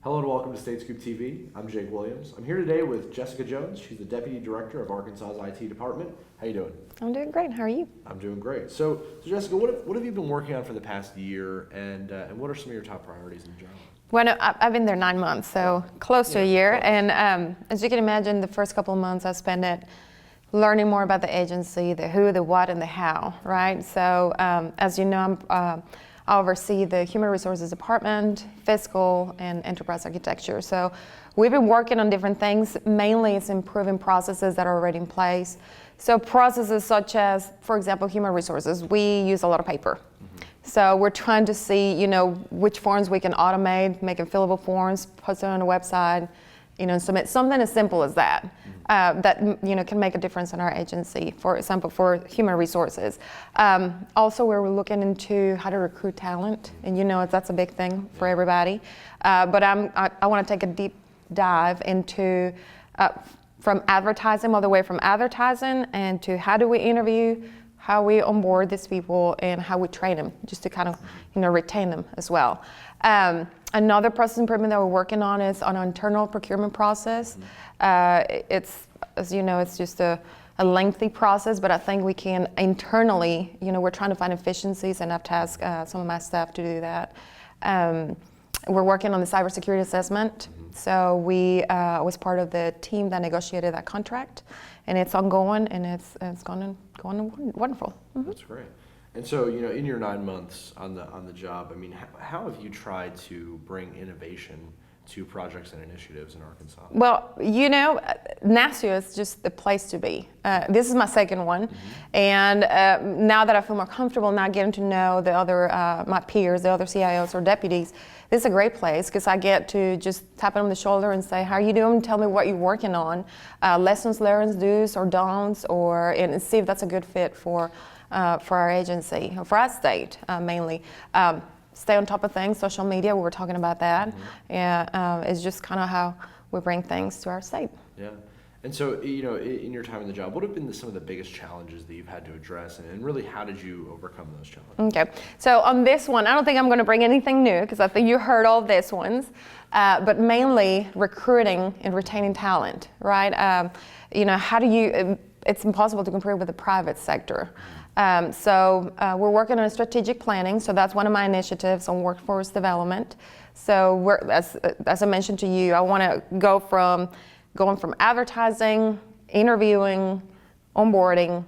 Hello and welcome to State Scoop TV. I'm Jake Williams. I'm here today with Jessica Jones. She's the Deputy Director of Arkansas's IT Department. How you doing? I'm doing great. How are you? I'm doing great. So Jessica, what have you been working on for the past year, and what are some of your top priorities in the job? Well, no, I've been there 9 months, so close to a year. Close. And as you can imagine, the first couple of months I spent it learning more about the agency, the who, the what, and the how, right? So as you know, I oversee the Human Resources Department, Fiscal, and Enterprise Architecture. So we've been working on different things. Mainly it's improving processes that are already in place. So processes such as, for example, human resources. We use a lot of paper. So we're trying to see, which forms we can automate, making fillable forms, post it on a website, and submit something as simple as that. That can make a difference in our agency, for example, for human resources. Also, we're looking into how to recruit talent, and that's a big thing for everybody. But I want to take a deep dive into from advertising, all the way from advertising and to how do we interview, how we onboard these people, and how we train them, just to kind of retain them as well. Another process improvement that we're working on is on our internal procurement process. It's, as you know, it's just a lengthy process, but I think we can internally, we're trying to find efficiencies, and I've tasked some of my staff to do that. We're working on the cybersecurity assessment. So we was part of the team that negotiated that contract, and it's ongoing, and it's going wonderful. Mm-hmm. That's great. And so, in your 9 months on the job, I mean, how have you tried to bring innovation to projects and initiatives in Arkansas? Well, NASCIO is just the place to be. This is my second one, and now that I feel more comfortable now getting to know the other, my peers, the other CIOs or deputies, this is a great place because I get to just tap them on the shoulder and say, how are you doing? Tell me what you're working on, lessons learned, do's or don'ts, and see if that's a good fit for our agency, for our state mainly. Stay on top of things, social media, we were talking about that. It's just kind of how we bring things to our state. Yeah. And so, in your time in the job, what have been some of the biggest challenges that you've had to address, and really how did you overcome those challenges? Okay. So on this one, I don't think I'm going to bring anything new because I think you heard all these ones, but mainly recruiting and retaining talent, right? How do you, it's impossible to compare with the private sector. So we're working on strategic planning. So that's one of my initiatives on workforce development. So as I mentioned to you, I want to go from going from advertising, interviewing, onboarding,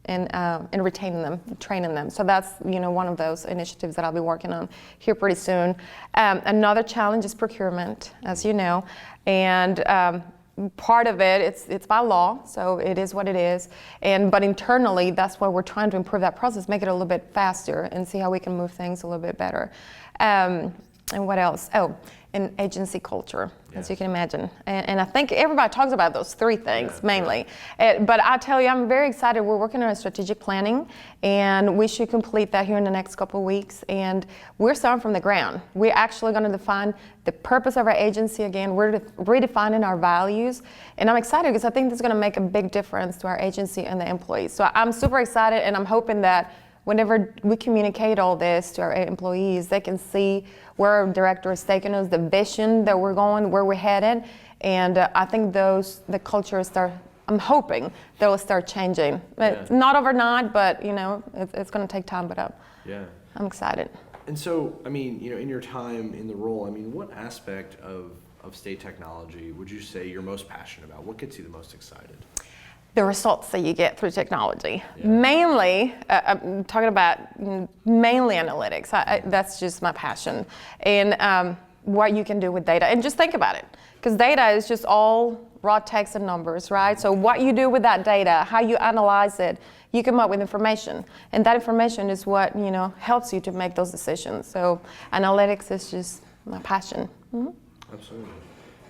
and retaining them, training them. So that's one of those initiatives that I'll be working on here pretty soon. Another challenge is procurement, as you know, and part of it, it's by law, so it is what it is. But internally, that's why we're trying to improve that process, make it a little bit faster, and see how we can move things a little bit better. And what else? And agency culture, as you can imagine. And I think everybody talks about those three things mainly. But I tell you, I'm very excited. We're working on a strategic planning, and we should complete that here in the next couple of weeks. And we're starting from the ground. We're actually going to define the purpose of our agency again. We're redefining our values. And I'm excited because I think this is going to make a big difference to our agency and the employees. So I'm super excited, and I'm hoping that whenever we communicate all this to our employees, they can see where our director is taking us, the vision that we're going, where we're headed. And I think the culture I'm hoping they will start changing. Not overnight, but it's going to take time, but I'm excited. And so, in your time in the role, what aspect of state technology would you say you're most passionate about? What gets you the most excited? The results that you get through technology. Mainly, I'm talking about mainly analytics. That's just my passion. And what you can do with data. And just think about it, because data is just all raw text and numbers, right? So what you do with that data, how you analyze it, you come up with information. And that information is what helps you to make those decisions. So analytics is just my passion. Mm-hmm. Absolutely.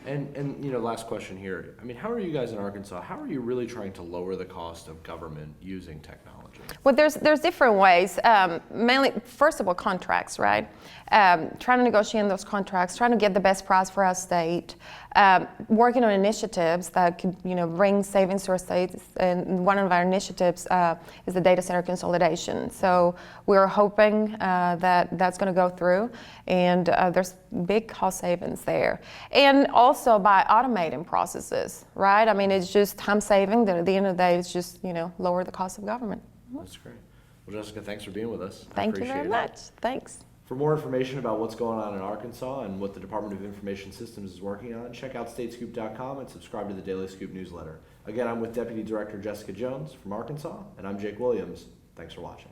And last question here. How are you guys in Arkansas? How are you really trying to lower the cost of government using technology? Well, there's different ways. Mainly, first of all, contracts, right? Trying to negotiate those contracts, trying to get the best price for our state, working on initiatives that could, bring savings to our state. And one of our initiatives is the data center consolidation. So we're hoping that that's going to go through, and there's big cost savings there. And also by automating processes, right? I mean, it's just time saving. That at the end of the day, it's just lower the cost of government. That's great. Well, Jessica, thanks for being with us. Thank you very much. Thanks. For more information about what's going on in Arkansas and what the Department of Information Systems is working on, check out statescoop.com and subscribe to the Daily Scoop newsletter. Again, I'm with Deputy Director Yessica Jones from Arkansas, and I'm Jake Williams. Thanks for watching.